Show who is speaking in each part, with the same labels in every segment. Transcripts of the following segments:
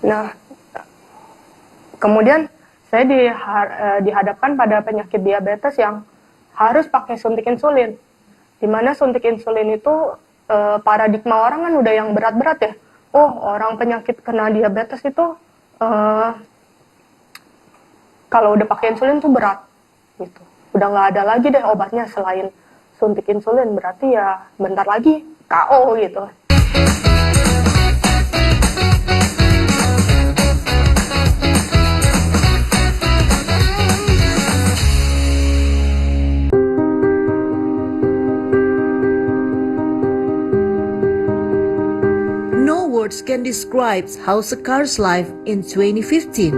Speaker 1: Nah, kemudian saya dihadapkan pada penyakit diabetes yang harus pakai suntik insulin. Dimana suntik insulin itu paradigma orang kan udah yang berat-berat ya. Oh, orang penyakit kena diabetes itu kalau udah pakai insulin tuh berat gitu. Udah nggak ada lagi deh obatnya selain suntik insulin, berarti ya bentar lagi KO gitu.
Speaker 2: No words can describe how Sekar's life in 2015.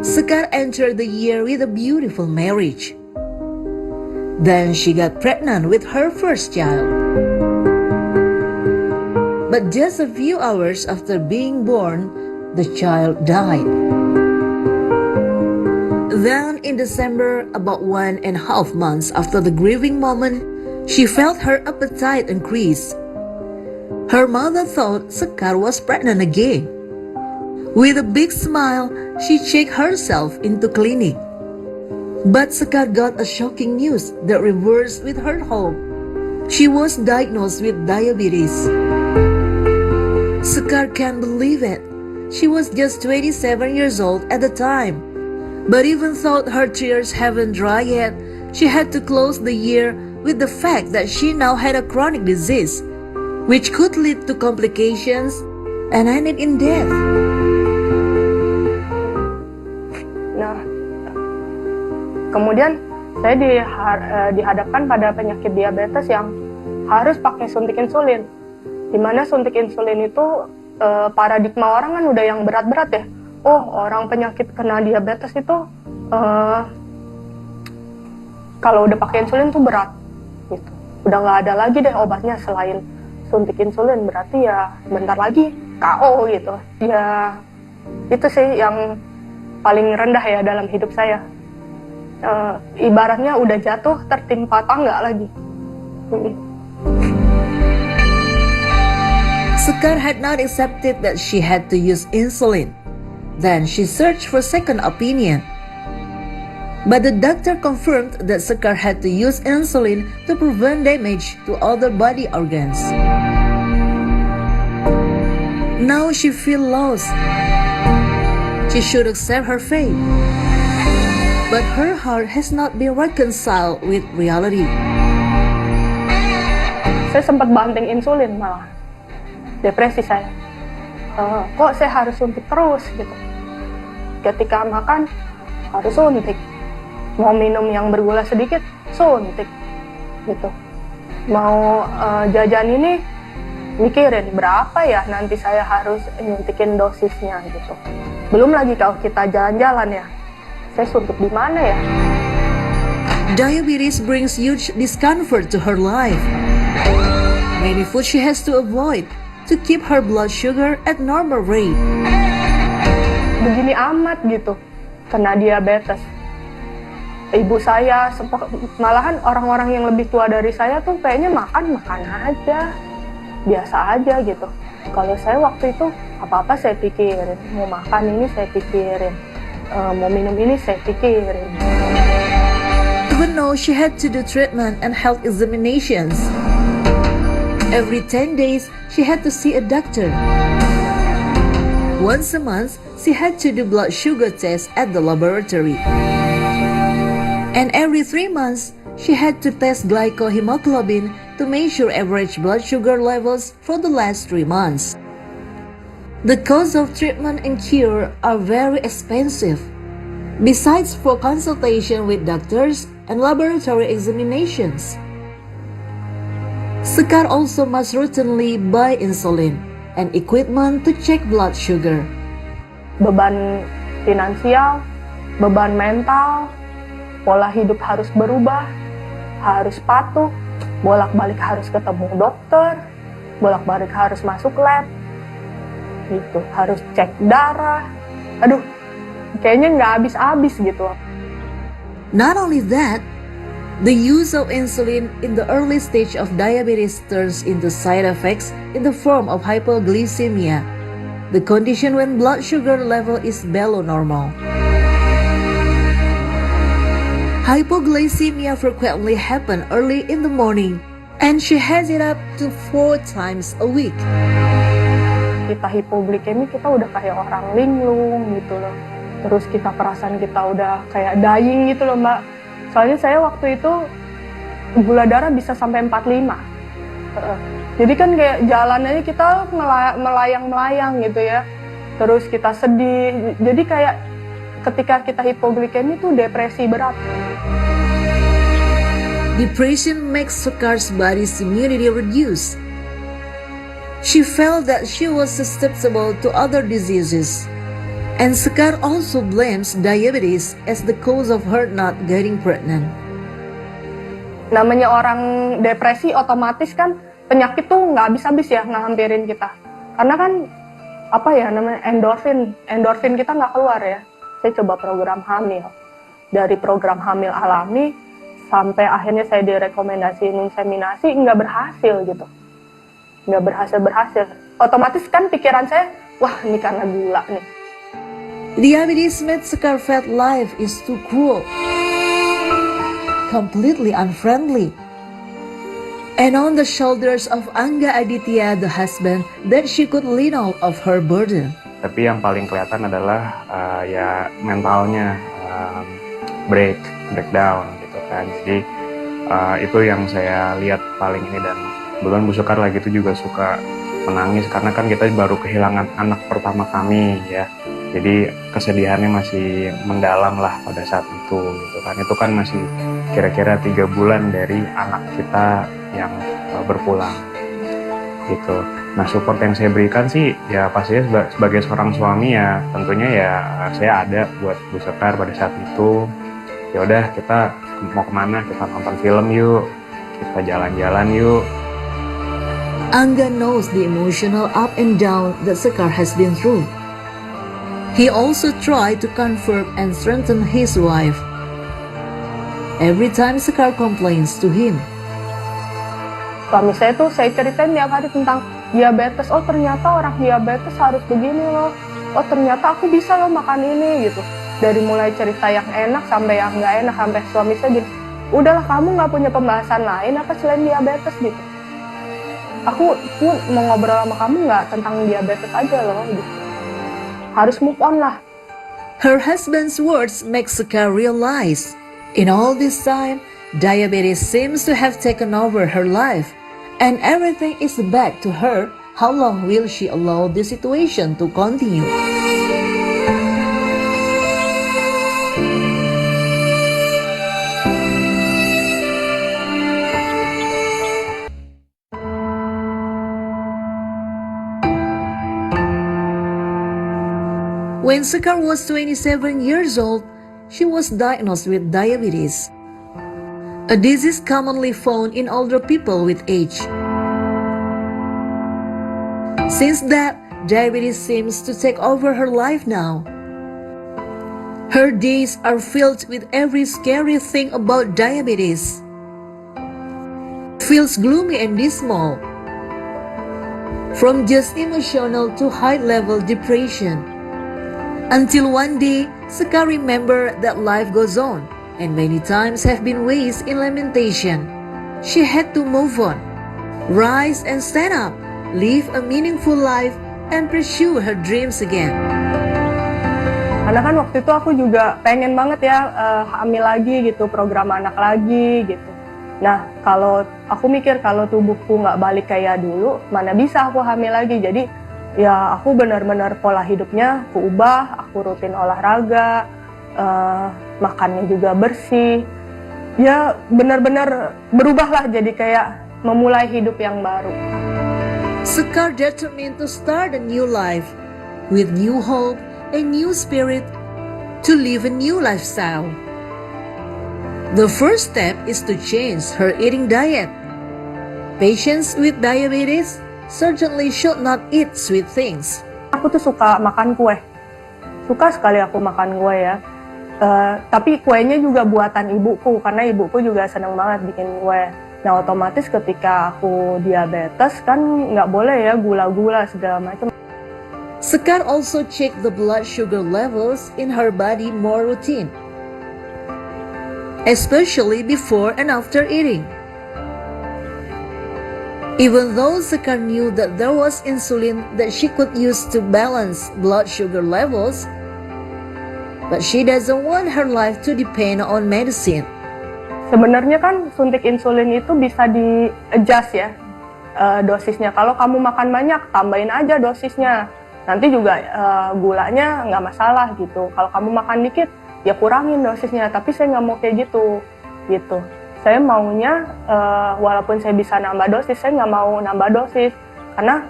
Speaker 2: Sekar entered the year with a beautiful marriage. Then she got pregnant with her first child. But just a few hours after being born, the child died. Then in December, about 1.5 months after the grieving moment, she felt her appetite increase. Her mother thought Sekar was pregnant again. With a big smile, she checked herself into clinic. But Sekar got a shocking news that reversed with her hope. She was diagnosed with diabetes. Sekar can't believe it. She was just 27 years old at the time. But even though her tears haven't dried yet, she had to close the year with the fact that she now had a chronic disease, which could lead to complications and ended in death.
Speaker 1: Nah, kemudian saya dihadapkan pada penyakit diabetes yang harus pakai suntik insulin. Dimana suntik insulin itu paradigma orang kan udah yang berat-berat ya. Oh, orang penyakit kena diabetes itu kalau udah pakai insulin tuh berat gitu. Udah nggak ada lagi deh obatnya selain suntik insulin, berarti ya bentar lagi KO gitu. Ya itu sih yang paling rendah ya dalam hidup saya. Ibaratnya udah jatuh tertimpa tangga lagi.
Speaker 2: Sekar had not accepted that she had to use insulin. Then she searched for second opinion. But the doctor confirmed that Sekar had to use insulin to prevent damage to other body organs. Now she feels lost. She should accept her fate. But her heart has not been reconciled with reality.
Speaker 1: Saya sempat banting insulin malah. Depresi saya. Kok saya harus suntik terus gitu. Ketika makan harus suntik. Mau minum yang bergula sedikit, suntik gitu. Mau jajan ini mikirin berapa ya nanti saya harus nyuntikin dosisnya gitu. Belum lagi kalau kita jalan-jalan ya, saya suntik di mana ya?
Speaker 2: Diabetes brings huge discomfort to her life. Many food she has to avoid to keep her blood sugar at normal rate.
Speaker 1: Begini amat gitu, kena diabetes. Ibu saya, malahan orang-orang yang lebih tua dari saya tuh kayaknya makan aja, biasa aja gitu. Kalau saya waktu itu apa-apa saya pikirin, mau makan ini saya pikirin, mau minum ini saya pikirin.
Speaker 2: Even though she had to do treatment and health examinations, every 10 days she had to see a doctor. Once a month, she had to do blood sugar tests at the laboratory. And every 3 months, she had to test glycohemoglobin to measure average blood sugar levels for the last 3 months. The cost of treatment and cure are very expensive. Besides for consultation with doctors and laboratory examinations, Sekar also must routinely buy insulin and equipment to check blood sugar.
Speaker 1: Beban finansial, beban mental, pola hidup harus berubah, harus patuh, bolak-balik harus ketemu dokter, bolak-balik harus masuk lab, gitu, harus cek darah. Aduh, kayaknya nggak habis-habis gitu.
Speaker 2: Not only that, The use of insulin in the early stage of diabetes turns into side effects in the form of hypoglycemia, the condition when blood sugar level is below normal. Hypoglycemia frequently happen early in the morning, and she has it up to 4 times a week.
Speaker 1: Kita hipoglikemi, kita udah kayak orang linglung gitu loh. Terus kita perasaan kita udah kayak dying gitu loh, Mbak. Soalnya saya waktu itu gula darah bisa sampai 45. Jadi kan kayak jalannya kita melayang-melayang gitu ya. Terus kita sedih. Jadi kayak ketika kita hipoglikemi itu depresi berat.
Speaker 2: Depression makes Sekar's body's immunity reduce. She felt that she was susceptible to other diseases. And Sekar also blames diabetes as the cause of her not getting pregnant.
Speaker 1: Namanya orang depresi otomatis kan penyakit tuh nggak habis-habis ya ngehampirin kita. Karena kan apa ya namanya endorfin kita nggak keluar ya. Saya coba program hamil. Dari program hamil alami sampai akhirnya saya direkomendasiin inseminasi nggak berhasil gitu. Nggak berhasil. Otomatis kan pikiran saya, wah ini karena gula nih.
Speaker 2: Diabetes made Sekar felt life is too cruel, completely unfriendly. And on the shoulders of Angga Aditya, the husband, that she could lean all of her burden.
Speaker 3: Tapi yang paling kelihatan adalah ya mentalnya breakdown gitu kan. Jadi itu yang saya lihat paling ini, dan kebetulan Bu Sekar lagi itu juga suka menangis karena kan kita baru kehilangan anak pertama kami ya. Jadi kesedihannya masih mendalam lah pada saat itu gitu kan. Itu kan masih kira-kira 3 bulan dari anak kita yang berpulang gitu. Nah, support yang saya berikan sih ya pastinya sebagai seorang suami ya tentunya ya saya ada buat Bu Sekar pada saat itu. Ya udah, kita mau kemana, kita nonton film yuk, kita jalan-jalan yuk.
Speaker 2: Angga knows the emotional up and down that Sekar has been through. He also tried to comfort and strengthen his wife. Every time Sekar complains to him,
Speaker 1: Suami saya tuh saya ceritain tiap hari tentang diabetes. Oh ternyata orang diabetes harus begini loh. Oh ternyata aku bisa loh makan ini gitu. Dari mulai cerita yang enak sampai yang nggak enak, sampai suami saya gini, udahlah kamu nggak punya pembahasan lain apa selain diabetes gitu. Aku pun mau ngobrol sama kamu nggak tentang diabetes aja loh gitu. Harus move on lah.
Speaker 2: her husband's words make Sekar realize, in all this time, diabetes seems to have taken over her life, and everything is back to her. How long will she allow this situation to continue? When Sekar was 27 years old, she was diagnosed with diabetes, a disease commonly found in older people with age. Since that, diabetes seems to take over her life now. Her days are filled with every scary thing about diabetes. Feels gloomy and dismal, from just emotional to high-level depression. Until one day, Sekar remembered that life goes on, and many times have been ways in lamentation. She had to move on, rise and stand up, live a meaningful life, and pursue her dreams again.
Speaker 1: Karena kan waktu itu aku juga pengen banget ya hamil lagi gitu, program anak lagi gitu. Nah kalau aku mikir kalau tubuhku nggak balik kayak dulu, mana bisa aku hamil lagi. Jadi ya aku benar-benar pola hidupnya aku ubah, aku rutin olahraga, makannya juga bersih. Ya benar-benar berubahlah jadi kayak memulai hidup yang baru.
Speaker 2: Sekar determined to start a new life, with new hope, a new spirit, to live a new lifestyle. The first step is to change her eating diet. Patients with diabetes certainly should not eat sweet things.
Speaker 1: Aku tuh suka makan kue, suka sekali aku makan kue ya. Tapi kuenya juga buatan ibuku, karena ibuku juga seneng banget bikin kue. Nah otomatis ketika aku diabetes kan nggak boleh ya gula-gula segala macam.
Speaker 2: Sekar also checked the blood sugar levels in her body more routine, especially before and after eating. Even though Sekar knew that there was insulin that she could use to balance blood sugar levels, but she doesn't want her life to depend on medicine.
Speaker 1: Sebenarnya kan suntik insulin itu bisa di-adjust ya dosisnya. Kalau kamu makan banyak, tambahin aja dosisnya. Nanti juga gulanya nggak masalah gitu. Kalau kamu makan dikit, ya kurangin dosisnya. Tapi saya nggak mau kayak gitu. Saya maunya walaupun saya bisa nambah dosis, saya nggak mau nambah dosis. Karena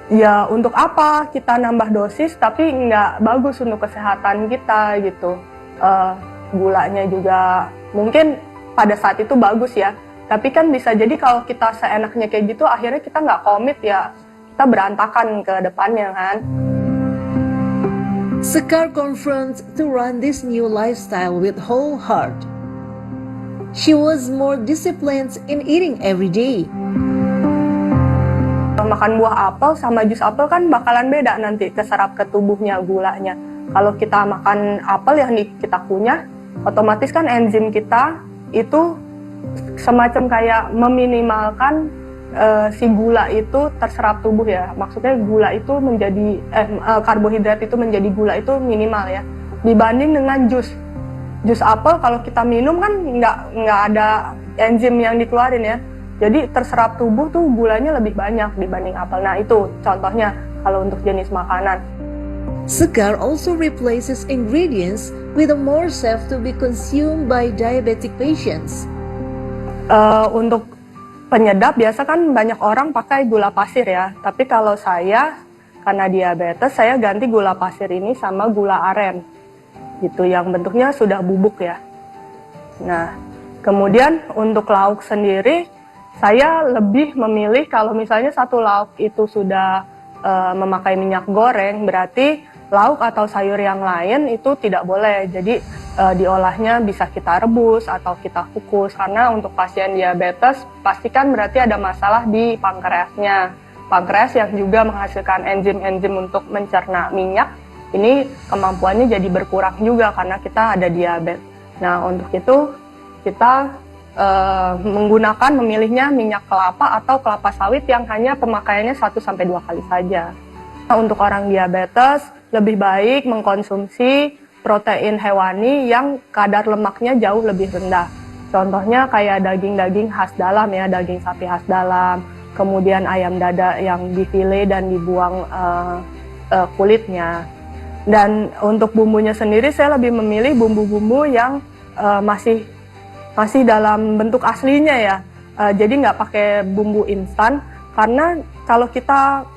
Speaker 1: ya untuk apa kita nambah dosis tapi nggak bagus untuk kesehatan kita gitu. Gulanya juga mungkin pada saat itu bagus ya. Tapi kan bisa jadi kalau kita seenaknya kayak gitu, akhirnya kita nggak komit ya. Kita berantakan ke depannya kan.
Speaker 2: Sekar confronts to run this new lifestyle with whole heart. She was more disciplined in eating every day.
Speaker 1: Makan buah apel sama jus apel kan bakalan beda nanti keserap ke tubuhnya gulanya. Kalau kita makan apel yang kita kunyah, otomatis kan enzim kita itu semacam kayak meminimalkan si gula itu terserap tubuh ya. Maksudnya gula itu menjadi karbohidrat itu menjadi gula itu minimal ya. Dibanding dengan jus apel kalau kita minum kan nggak ada enzim yang dikeluarin ya. Jadi terserap tubuh tuh gulanya lebih banyak dibanding apel. Nah itu contohnya kalau untuk jenis makanan.
Speaker 2: Sekar also replaces ingredients with a more safe to be consumed by diabetic patients.
Speaker 1: Untuk penyedap biasa kan banyak orang pakai gula pasir ya. Tapi kalau saya karena diabetes saya ganti gula pasir ini sama gula aren. Gitu yang bentuknya sudah bubuk ya. Nah, kemudian untuk lauk sendiri saya lebih memilih kalau misalnya satu lauk itu sudah memakai minyak goreng, berarti lauk atau sayur yang lain itu tidak boleh. Jadi diolahnya bisa kita rebus atau kita kukus, karena untuk pasien diabetes pastikan berarti ada masalah di pankreasnya. Pankreas yang juga menghasilkan enzim-enzim untuk mencerna minyak, ini kemampuannya jadi berkurang juga karena kita ada diabetes. Nah untuk itu kita memilihnya minyak kelapa atau kelapa sawit yang hanya pemakaiannya 1-2 kali saja. Nah, untuk orang diabetes lebih baik mengkonsumsi protein hewani yang kadar lemaknya jauh lebih rendah. Contohnya kayak daging-daging khas dalam ya, daging sapi khas dalam, kemudian ayam dada yang difile dan dibuang kulitnya. Dan untuk bumbunya sendiri saya lebih memilih bumbu-bumbu yang masih dalam bentuk aslinya ya, jadi nggak pakai bumbu instan, karena kalau kita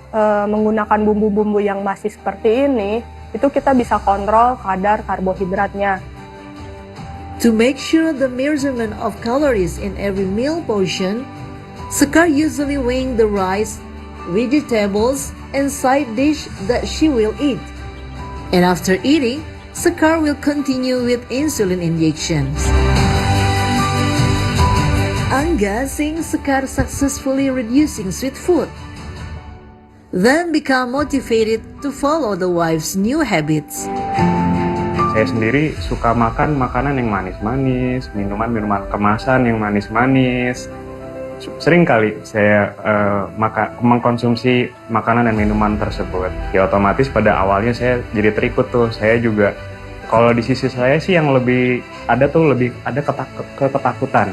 Speaker 1: menggunakan bumbu-bumbu yang masih seperti ini, itu kita bisa kontrol kadar karbohidratnya.
Speaker 2: To make sure the measurement of calories in every meal portion, Sekar usually weighing the rice, vegetables, and side dish that she will eat. And after eating, Sekar will continue with insulin injections. Angga seeing Sekar successfully reducing sweet food, then become motivated to follow the wife's new habits.
Speaker 3: Saya sendiri suka makan makanan yang manis-manis, minuman kemasan yang manis-manis. Sering kali saya mengkonsumsi makanan dan minuman tersebut. Ya otomatis pada awalnya saya jadi terikut tuh. Saya juga, kalau di sisi saya sih yang lebih ada ketakutan.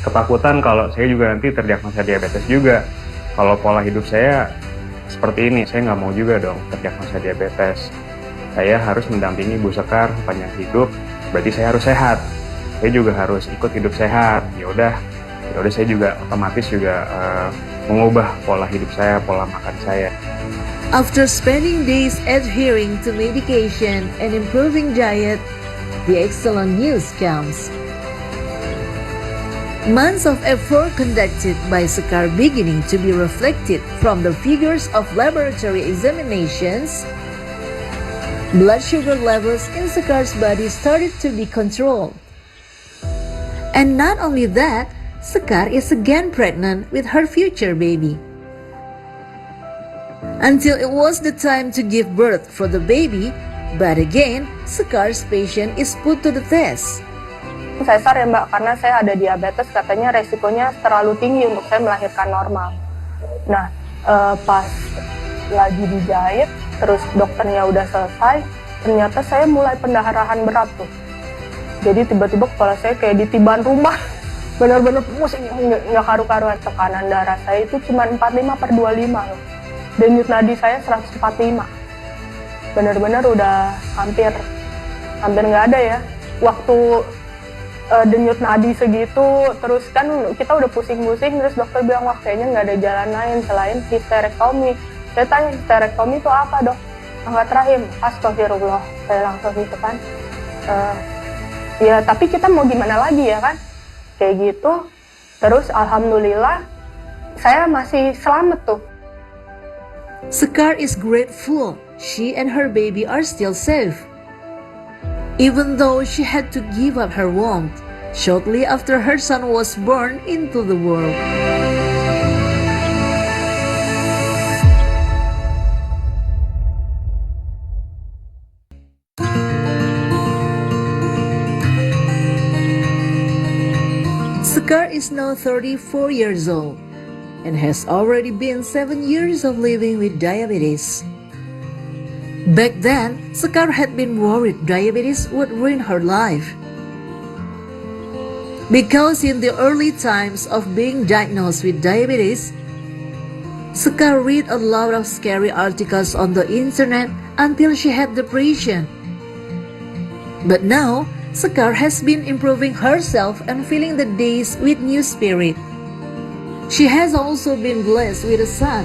Speaker 3: Ketakutan kalau saya juga nanti terdiagnosa diabetes juga. Kalau pola hidup saya seperti ini, saya nggak mau juga dong terdiagnosa diabetes. Saya harus mendampingi Bu Sekar sepanjang hidup, berarti saya harus sehat. Saya juga harus ikut hidup sehat. Ya udah saya juga otomatis juga mengubah pola hidup saya, pola makan saya.
Speaker 2: After spending days adhering to medication and improving diet, the excellent news comes. Months of effort conducted by Sekar beginning to be reflected from the figures of laboratory examinations, Blood sugar levels in Sekar's body started to be controlled. And not only that, Sekar is again pregnant with her future baby. Until it was the time to give birth for the baby, but again, Sekar's patient is put to the test.
Speaker 1: Sesar ya Mbak, karena saya ada diabetes, katanya resikonya terlalu tinggi untuk saya melahirkan normal. Nah, pas lagi dijahit, terus dokternya udah selesai, ternyata saya mulai pendarahan berat tuh. Jadi tiba-tiba kepala saya kayak ditiban rumah, benar-benar pusing, nggak karu-karuan. Tekanan darah saya itu cuma 45/25 loh. Denyut nadi saya 145. Benar-benar udah hampir nggak ada ya. Waktu denyut nadi segitu, terus kan kita udah pusing-pusing, terus dokter bilang wah kayaknya nggak ada jalan lain selain histerektomi. Saya tanya histerektomi itu apa dok? Angkat rahim. Astagfirullah, saya langsung gitu kan. Ya tapi kita mau gimana lagi ya kan? Kayak gitu. Terus alhamdulillah saya masih selamat tuh.
Speaker 2: Sekar is grateful she and her baby are still safe. Even though she had to give up her womb shortly after her son was born into the world. Sekar is now 34 years old and has already been 7 years of living with diabetes. Back then, Sekar had been worried diabetes would ruin her life. Because in the early times of being diagnosed with diabetes, Sekar read a lot of scary articles on the internet until she had depression. But now, Sekar has been improving herself and filling the days with new spirit. She has also been blessed with a son,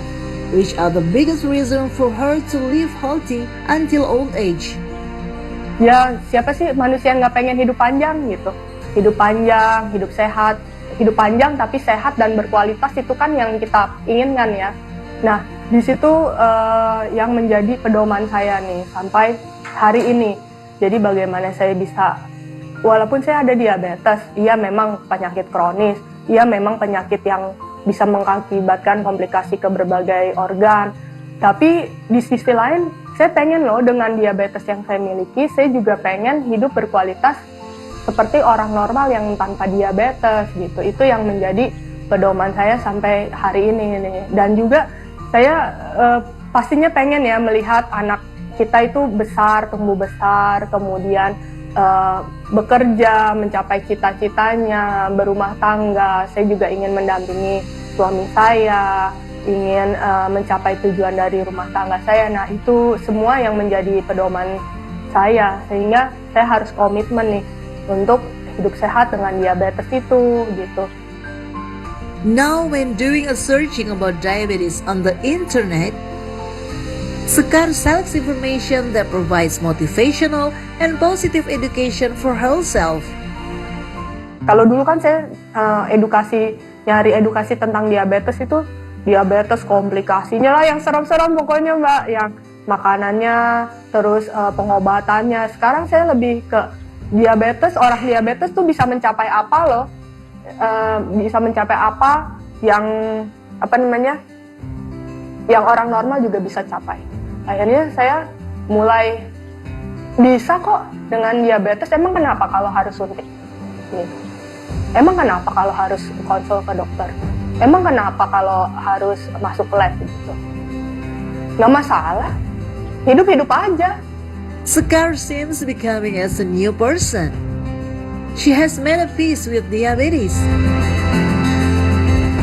Speaker 2: which are the biggest reason for her to live healthy until old age.
Speaker 1: Ya siapa sih manusia yang nggak pengen hidup panjang gitu? Hidup panjang, hidup sehat, hidup panjang tapi sehat dan berkualitas itu kan yang kita inginkan ya. Nah di situ yang menjadi pedoman saya nih sampai hari ini. Jadi bagaimana saya bisa, walaupun saya ada diabetes, iya memang penyakit kronis, iya memang penyakit yang bisa mengakibatkan komplikasi ke berbagai organ. Tapi di sisi lain, saya pengen loh dengan diabetes yang saya miliki, saya juga pengen hidup berkualitas seperti orang normal yang tanpa diabetes gitu. Itu yang menjadi pedoman saya sampai hari ini. Dan juga saya pastinya pengen ya melihat anak kita itu besar, tumbuh besar, kemudian bekerja, mencapai cita-citanya, berumah tangga. Saya juga ingin mendampingi suami saya, ingin mencapai tujuan dari rumah tangga saya. Nah itu semua yang menjadi pedoman saya, sehingga saya harus komitmen nih untuk hidup sehat dengan diabetes itu gitu.
Speaker 2: Now when doing a searching about diabetes on the internet, Sekar selects information that provides motivational and positive education for herself.
Speaker 1: Kalau dulu kan saya nyari edukasi tentang diabetes itu, diabetes komplikasinya lah yang serem-serem pokoknya Mbak, yang makanannya, terus pengobatannya. Sekarang saya lebih ke diabetes, orang diabetes tuh bisa mencapai apa loh, bisa mencapai apa yang yang orang normal juga bisa capai. Akhirnya saya mulai bisa kok dengan diabetes. Emang kenapa kalau harus suntik? Gitu. Emang kenapa kalau harus konsul ke dokter? Emang kenapa kalau harus masuk lab gitu? Nggak masalah, hidup-hidup aja.
Speaker 2: Sekar seems becoming as a new person. She has made a peace with diabetes.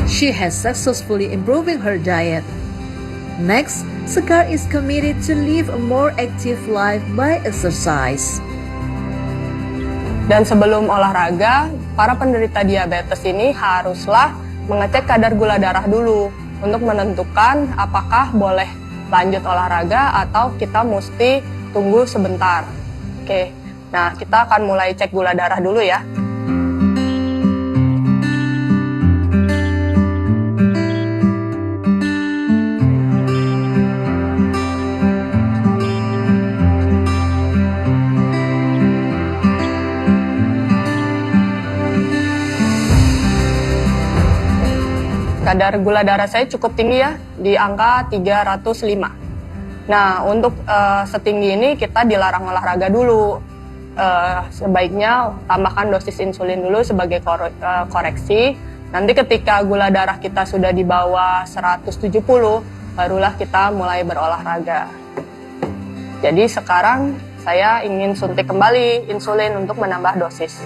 Speaker 2: She has successfully improving her diet. Next, Sekar is committed to live a more active life by exercise.
Speaker 1: Dan sebelum olahraga, para penderita diabetes ini haruslah mengecek kadar gula darah dulu untuk menentukan apakah boleh lanjut olahraga atau kita mesti tunggu sebentar. Oke, nah kita akan mulai cek gula darah dulu ya. kadar gula darah saya cukup tinggi ya, di angka 305. Nah, untuk setinggi ini kita dilarang olahraga dulu. Sebaiknya tambahkan dosis insulin dulu sebagai koreksi. Nanti ketika gula darah kita sudah di bawah 170, barulah kita mulai berolahraga. Jadi sekarang saya ingin suntik kembali insulin untuk menambah dosis.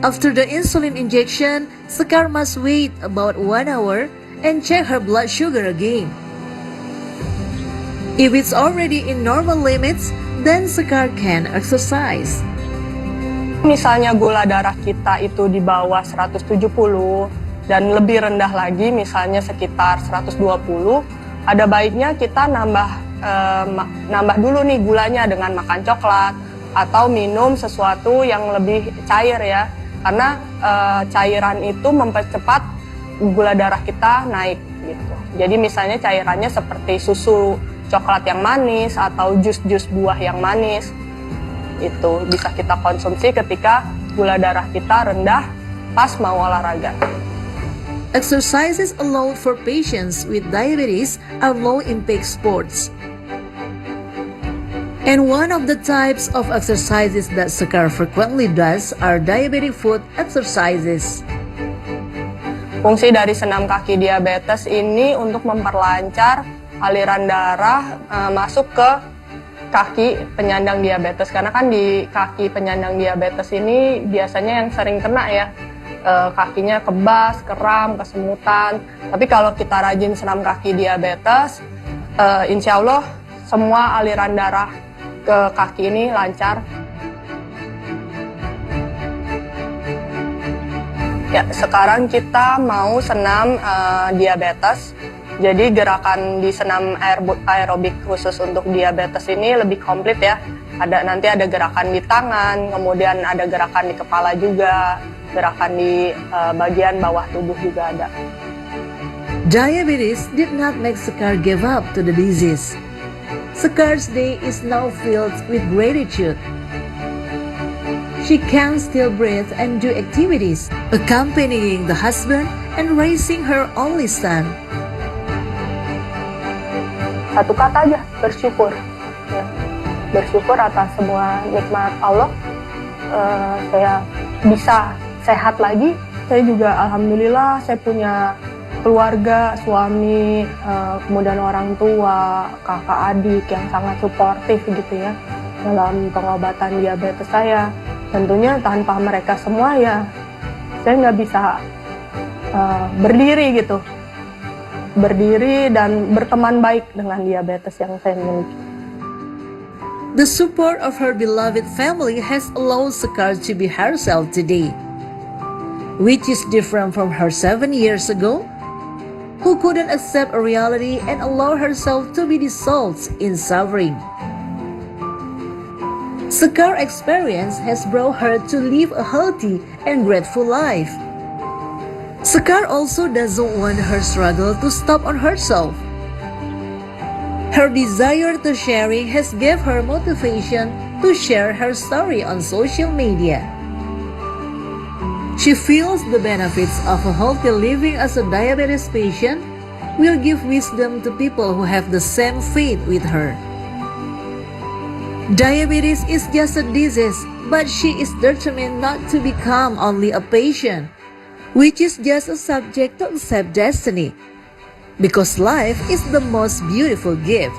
Speaker 2: After the insulin injection, Sekar must wait about 1 hour and check her blood sugar again. If it's already in normal limits, then Sekar can exercise.
Speaker 1: Misalnya gula darah kita itu di bawah 170 dan lebih rendah lagi, misalnya sekitar 120, ada baiknya kita nambah dulu nih gulanya dengan makan coklat atau minum sesuatu yang lebih cair ya. Karena cairan itu mempercepat gula darah kita naik gitu. Jadi misalnya cairannya seperti susu coklat yang manis atau jus-jus buah yang manis, itu bisa kita konsumsi ketika gula darah kita rendah pas mau olahraga.
Speaker 2: Exercises allowed for patients with diabetes are low-impact sports. And one of the types of exercises that Sekar frequently does are diabetic foot exercises.
Speaker 1: Fungsi dari senam kaki diabetes ini untuk memperlancar aliran darah masuk ke kaki penyandang diabetes. Karena kan di kaki penyandang diabetes ini biasanya yang sering kena ya, kakinya kebas, kram, kesemutan. Tapi kalau kita rajin senam kaki diabetes, insya Allah semua aliran darah ke kaki ini lancar. Ya, sekarang kita mau senam diabetes. Jadi gerakan di senam aerobik khusus untuk diabetes ini lebih komplit ya. Nanti ada gerakan di tangan, kemudian ada gerakan di kepala juga, gerakan di bagian bawah tubuh juga ada.
Speaker 2: Diabetes did not make Sekar give up to the disease. Sekar's day is now filled with gratitude. She can still breathe and do activities, accompanying the husband and raising her only son.
Speaker 1: Satu kata aja, bersyukur. Ya, bersyukur atas semua nikmat Allah. Saya bisa sehat lagi. Saya juga alhamdulillah saya punya keluarga, suami, kemudian orang tua, kakak adik yang sangat suportif gitu ya dalam pengobatan diabetes saya. Tentunya tanpa mereka semua ya saya nggak bisa berdiri gitu, berdiri dan berteman baik dengan diabetes yang saya miliki.
Speaker 2: The support of her beloved family has allowed Sekar to be herself today, which is different from her 7 years ago, who couldn't accept a reality and allow herself to be dissolved in suffering. Sekar experience has brought her to live a healthy and grateful life. Sekar also doesn't want her struggle to stop on herself. Her desire to sharing has gave her motivation to share her story on social media. She feels the benefits of a healthy living as a diabetes patient will give wisdom to people who have the same faith with her. Diabetes is just a disease, but she is determined not to become only a patient, which is just a subject to accept destiny, because life is the most beautiful gift.